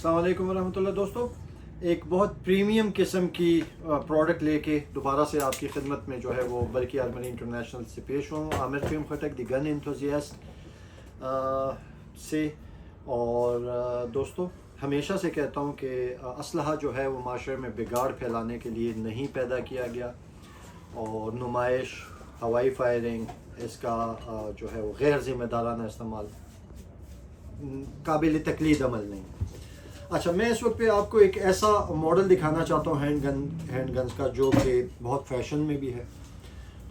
السلام علیکم ورحمۃ اللہ دوستو، ایک بہت پریمیم قسم کی پروڈکٹ لے کے دوبارہ سے آپ کی خدمت میں جو ہے وہ بلکہ آرمنی انٹرنیشنل سے پیش ہوں. عامر فیم خٹک دی گن انتھوزیاسٹ سے. اور دوستو ہمیشہ سے کہتا ہوں کہ اسلحہ جو ہے وہ معاشرے میں بگاڑ پھیلانے کے لیے نہیں پیدا کیا گیا، اور نمائش، ہوائی فائرنگ، اس کا جو ہے وہ غیر ذمہ دارانہ استعمال قابل تقلید عمل نہیں. اچھا، میں اس وقت پہ آپ کو ایک ایسا ماڈل دکھانا چاہتا ہوں ہینڈ گنز کا جو کہ بہت فیشن میں بھی ہے،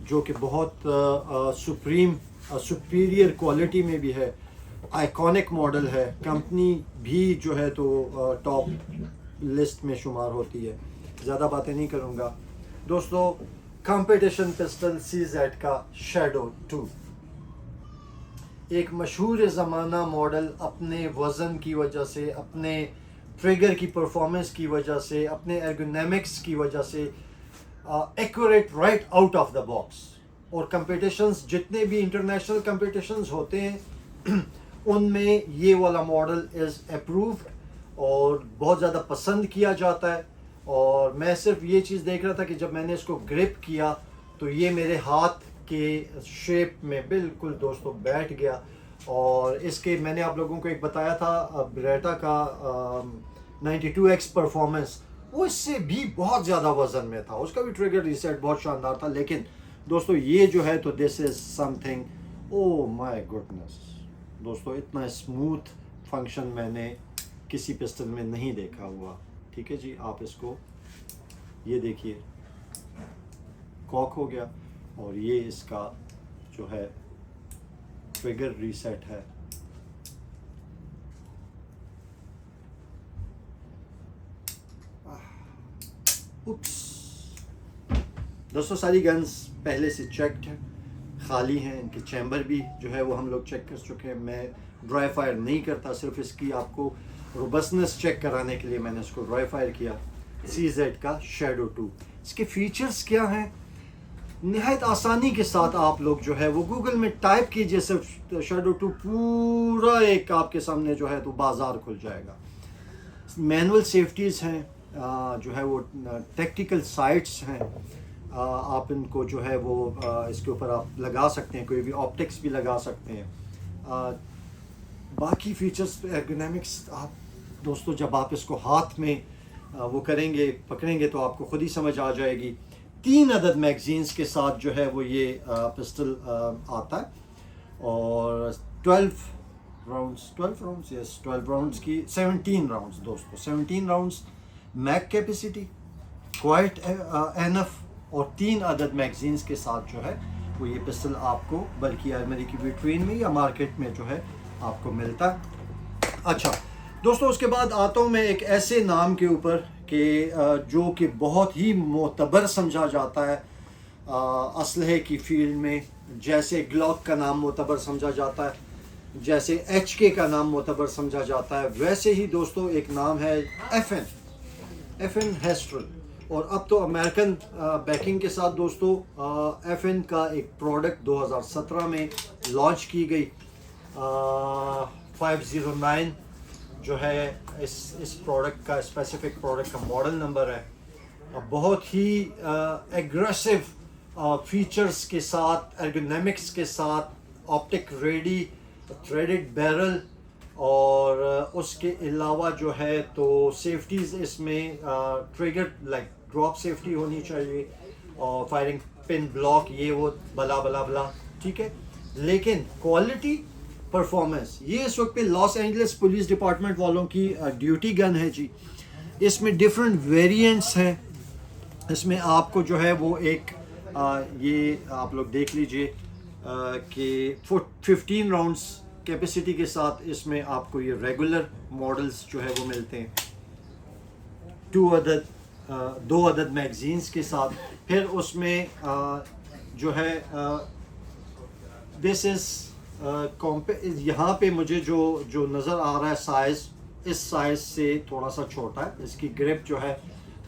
جو کہ بہت سپیریئر کوالٹی میں بھی ہے، آئیکونک ماڈل ہے. کمپنی بھی جو ہے تو ٹاپ لسٹ میں شمار ہوتی ہے. زیادہ باتیں نہیں کروں گا دوستو. کمپٹیشن پسٹل CZ کا شیڈو 2، ایک مشہور زمانہ ماڈل، اپنے وزن کی وجہ سے، اپنے ٹریگر کی پرفارمنس کی وجہ سے، اپنے ایرگونامکس کی وجہ سے accurate right out of the box. اور کمپٹیشنز جتنے بھی انٹرنیشنل کمپٹیشنز ہوتے ہیں ان میں یہ والا ماڈل از اپرووڈ اور بہت زیادہ پسند کیا جاتا ہے. اور میں صرف یہ چیز دیکھ رہا تھا کہ جب میں نے اس کو گرپ کیا تو یہ میرے ہاتھ کے شیپ میں بالکل دوستو بیٹھ گیا. اور اس کے میں نے آپ لوگوں کو ایک بتایا تھا بریٹا کا 92X پرفارمنس، وہ اس سے بھی بہت زیادہ وزن میں تھا، اس کا بھی ٹریگر ریسیٹ بہت شاندار تھا. لیکن دوستو یہ جو ہے تو دس از سم تھنگ، او مائی گڈنس دوستو، اتنا اسموتھ فنکشن میں نے کسی پسٹل میں نہیں دیکھا ہوا. ٹھیک ہے جی، آپ اس کو یہ دیکھیے، کاک ہو گیا، اور یہ اس کا جو ہے ٹریگر ریسیٹ ہے. دوستو ساری گنز پہلے سے چیکڈ ہیں، خالی ہیں، ان کے چیمبر بھی جو ہے وہ ہم لوگ چیک کر چکے ہیں. میں ڈرائی فائر نہیں کرتا، صرف اس کی آپ کو روبسنس چیک کرانے کے لیے میں نے اس کو ڈرائی فائر کیا. CZ کا شیڈو 2. اس کے فیچرز کیا ہیں؟ نہایت آسانی کے ساتھ آپ لوگ جو ہے وہ گوگل میں ٹائپ کیجئے، صرف شیڈو 2 پورا ایک آپ کے سامنے جو ہے تو بازار کھل جائے گا. مینول سیفٹیز ہیں، جو ہے وہ ٹیکٹیکل سائٹس ہیں، آپ ان کو جو ہے وہ اس کے اوپر آپ لگا سکتے ہیں، کوئی بھی آپٹکس بھی لگا سکتے ہیں. باقی فیچرز ایرگونامکس آپ دوستو جب آپ اس کو ہاتھ میں وہ کریں گے، پکڑیں گے تو آپ کو خود ہی سمجھ آ جائے گی. 3 عدد میگزینز کے ساتھ جو ہے وہ یہ پسٹل آتا ہے، اور 12 راؤنڈز کی 17 راؤنڈز دوستو، 17 rounds mag capacity, quite enough, اور 3 عدد میگزینز کے ساتھ جو ہے وہ یہ پسٹل آپ کو بلکہ آرمری کی ویٹرین میں یا مارکیٹ میں جو ہے آپ کو ملتا ہے. اچھا دوستو، اس کے بعد آتا ہوں میں ایک ایسے نام کے اوپر کہ جو کہ بہت ہی معتبر سمجھا جاتا ہے اسلحے کی فیلڈ میں. جیسے گلاک کا نام معتبر سمجھا جاتا ہے، جیسے HK کا نام معتبر سمجھا جاتا ہے، ویسے ہی دوستو ایک نام ہے FN ہیسٹرل. اور اب تو امریکن بیکنگ کے ساتھ دوستو FN کا ایک پروڈکٹ 2017 میں لانچ کی گئی. 509 جو ہے اس پروڈکٹ کا اسپیسیفک پروڈکٹ کا ماڈل نمبر ہے. بہت ہی ایگریسو فیچرز کے ساتھ، ایرگونامکس کے ساتھ، آپٹک ریڈی، تھریڈڈ بیرل، اور اس کے علاوہ جو ہے تو سیفٹیز اس میں ٹریگر لائک ڈراپ سیفٹی ہونی چاہیے، اور فائرنگ پن بلاک، یہ وہ بلا بلا بلا. ٹھیک ہے، لیکن کوالٹی، پرفارمنس، یہ اس وقت پہ لاس اینجلس پولیس ڈپارٹمنٹ والوں کی ڈیوٹی گن ہے جی. اس میں ڈفرینٹ ویریئنٹس ہیں. اس میں آپ کو جو ہے وہ ایک یہ آپ لوگ دیکھ لیجئے کہ 15 راؤنڈز کیپیسٹی کے ساتھ اس میں آپ کو یہ ریگولر ماڈلز جو ہے وہ ملتے ہیں، 2 عدد میگزینز کے ساتھ. پھر اس میں جو ہے دس از یہاں پہ مجھے جو نظر آ رہا ہے سائز، اس سائز سے تھوڑا سا چھوٹا ہے. اس کی گرپ جو ہے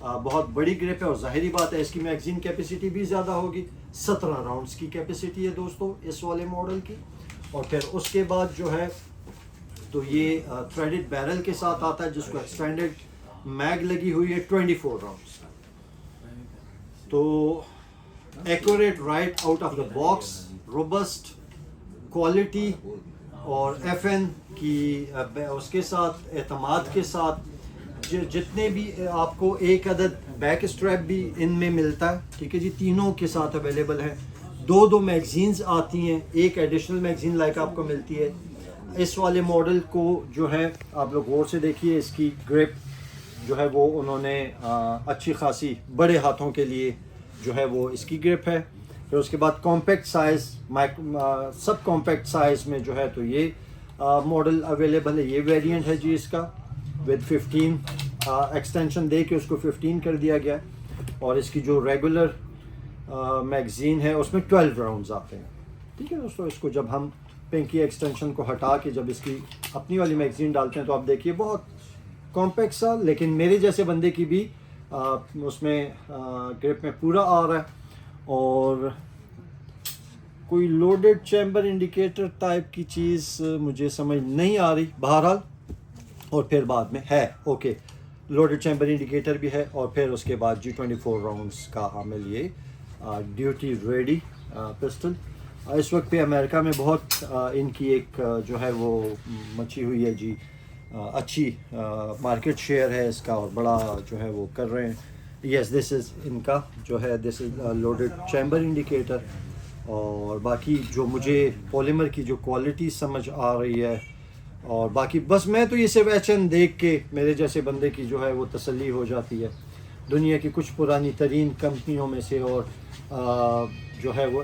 بہت بڑی گرپ ہے، اور ظاہری بات ہے اس کی میگزین کیپیسٹی بھی زیادہ ہوگی. 17 راؤنڈز کی کیپیسٹی ہے دوستو اس والے ماڈل کی. اور پھر اس کے بعد جو ہے تو یہ تھریڈڈ بیرل کے ساتھ آتا ہے جس کو ایکسٹینڈڈ میگ لگی ہوئی ہے 24 راؤنڈس. تو accurate right out of the box, robust quality اور ایف این کی اس کے ساتھ اعتماد کے ساتھ. جتنے بھی آپ کو ایک عدد بیک اسٹریپ بھی ان میں ملتا ہے, ٹھیک ہے جی, تینوں کے ساتھ اویلیبل ہیں. دو میگزینز آتی ہیں, ایک ایڈیشنل میگزین لائک آپ کو ملتی ہے. اس والے ماڈل کو جو ہے آپ لوگ غور سے دیکھیے, اس کی گرپ جو ہے وہ انہوں نے اچھی خاصی بڑے ہاتھوں کے لیے جو ہے وہ اس کی گرپ ہے. پھر اس کے بعد کمپیکٹ سائز, سب کمپیکٹ سائز میں جو ہے تو یہ ماڈل اویلیبل ہے. یہ ویریئنٹ ہے جی اس کا ود 15 ایکسٹینشن دے کے اس کو 15 کر دیا گیا. اور اس کی جو ریگولر میگزین ہے اس میں 12 راؤنڈز آتے ہیں. ٹھیک ہے دوستو, اس کو جب ہم پنکی ایکسٹینشن کو ہٹا کے جب اس کی اپنی والی میگزین ڈالتے ہیں تو آپ دیکھیے بہت کمپیکٹ سا, لیکن میرے جیسے بندے کی بھی اس میں گرپ میں پورا آ رہا ہے. اور کوئی لوڈڈ چیمبر انڈیکیٹر ٹائپ کی چیز مجھے سمجھ نہیں آ رہی بہرحال. اور پھر بعد میں ہے اوکے لوڈڈ چیمبر انڈیکیٹر بھی ہے. اور پھر اس کے بعد G24 راؤنڈس کا حامل یہ ڈیوٹی ریڈی پسٹل. اس وقت پہ امریکہ میں بہت ان کی ایک جو ہے وہ مچی ہوئی ہے جی, اچھی مارکیٹ شیئر ہے اس کا, اور بڑا جو ہے وہ کر رہے ہیں. یس دس از ان کا جو ہے دس از لوڈڈ چیمبر انڈیکیٹر. اور باقی جو مجھے پولیمر کی جو کوالٹی سمجھ آ رہی ہے, اور باقی بس میں تو یہ صرف HN دیکھ کے میرے جیسے بندے کی جو ہے وہ تسلی ہو جاتی ہے. دنیا کی کچھ پرانی ترین کمپنیوں میں سے اور جو ہے وہ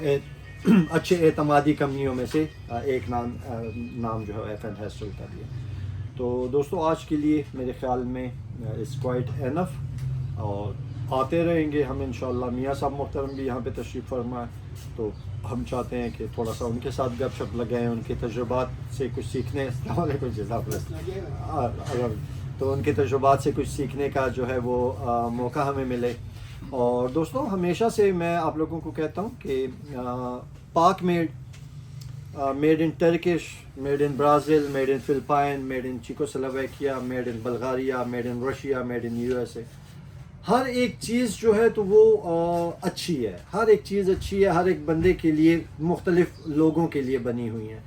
اچھے اعتمادی کمپنیوں میں سے ایک نام جو ہے FN ہیسٹل کا دیا. تو دوستو آج کے لیے میرے خیال میں از کوائٹ اینف, اور آتے رہیں گے ہم انشاءاللہ. میاں صاحب محترم بھی یہاں پہ تشریف فرما ہے, تو ہم چاہتے ہیں کہ تھوڑا سا ان کے ساتھ گپ شپ لگائیں, ان کے تجربات سے کچھ سیکھنے. السلام علیکم جزاک اللہ. تو ان کے تجربات سے کچھ سیکھنے کا جو ہے وہ موقع ہمیں ملے. اور دوستوں ہمیشہ سے میں آپ لوگوں کو کہتا ہوں کہ Pak made in Turkish, made in Brazil, made in Philippines, made in Czechoslovakia, made in Bulgaria, made in Russia, made in USA, ہر ایک چیز جو ہے تو وہ اچھی ہے. ہر ایک چیز اچھی ہے, ہر ایک بندے کے لیے, مختلف لوگوں کے لیے بنی ہوئی ہیں.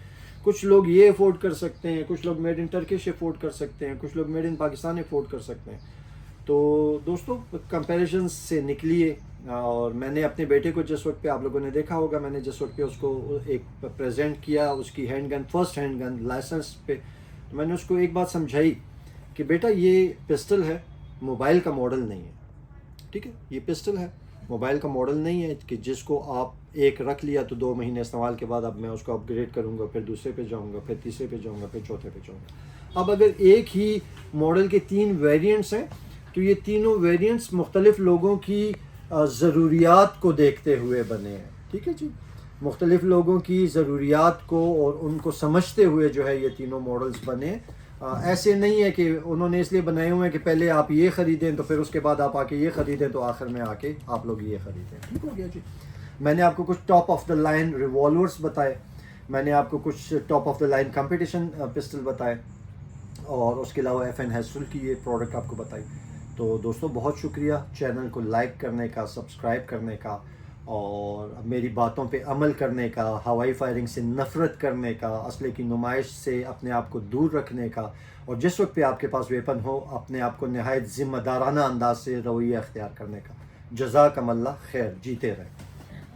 کچھ لوگ یہ افورڈ کر سکتے ہیں, کچھ لوگ میڈ ان ٹرکش افورڈ کر سکتے ہیں, کچھ لوگ میڈ ان پاکستان افورڈ کر سکتے ہیں. تو دوستو کمپیریزن سے نکلیے. اور میں نے اپنے بیٹے کو جس وقت پہ آپ لوگوں نے دیکھا ہوگا, میں نے جس وقت پہ اس کو ایک پریزنٹ کیا اس کی ہینڈ گن, فرسٹ ہینڈ گن لائسنس پہ, تو میں نے اس کو ایک بات سمجھائی کہ بیٹا یہ پسٹل ہے, موبائل کا ماڈل نہیں ہے. ٹھیک ہے, یہ پسٹل ہے, موبائل کا ماڈل نہیں ہے کہ جس کو آپ ایک رکھ لیا تو 2 مہینے استعمال کے بعد اب میں اس کو اپ گریڈ کروں گا, پھر دوسرے پہ جاؤں گا, پھر تیسرے پہ جاؤں گا, پھر چوتھے پہ جاؤں گا. اب اگر ایک ہی ماڈل کے 3 ویریئنٹس ہیں تو یہ تینوں ویریئنٹس مختلف لوگوں کی ضروریات کو دیکھتے ہوئے بنے ہیں. ٹھیک ہے جی, مختلف لوگوں کی ضروریات کو اور ان کو سمجھتے ہوئے جو ہے یہ تینوں ماڈلز بنے. ایسے نہیں ہے کہ انہوں نے اس لیے بنائے ہوئے ہیں کہ پہلے آپ یہ خریدیں تو پھر اس کے بعد آپ آ کے یہ خریدیں تو آخر میں آ کے آپ لوگ یہ خریدیں. ٹھیک ہو گیا جی. میں نے آپ کو کچھ top of the line revolvers بتائے, میں نے آپ کو کچھ top of the line competition pistol بتائے, اور اس کے علاوہ FN ہیسٹل کی یہ پروڈکٹ آپ کو بتائی. تو دوستو بہت شکریہ چینل کو لائک کرنے کا, سبسکرائب کرنے کا, اور میری باتوں پہ عمل کرنے کا, ہوائی فائرنگ سے نفرت کرنے کا, اسلحے کی نمائش سے اپنے آپ کو دور رکھنے کا, اور جس وقت پہ آپ کے پاس ویپن ہو اپنے آپ کو نہایت ذمہ دارانہ انداز سے رویہ اختیار کرنے کا. جزاکم اللہ خیر, جیتے رہیں.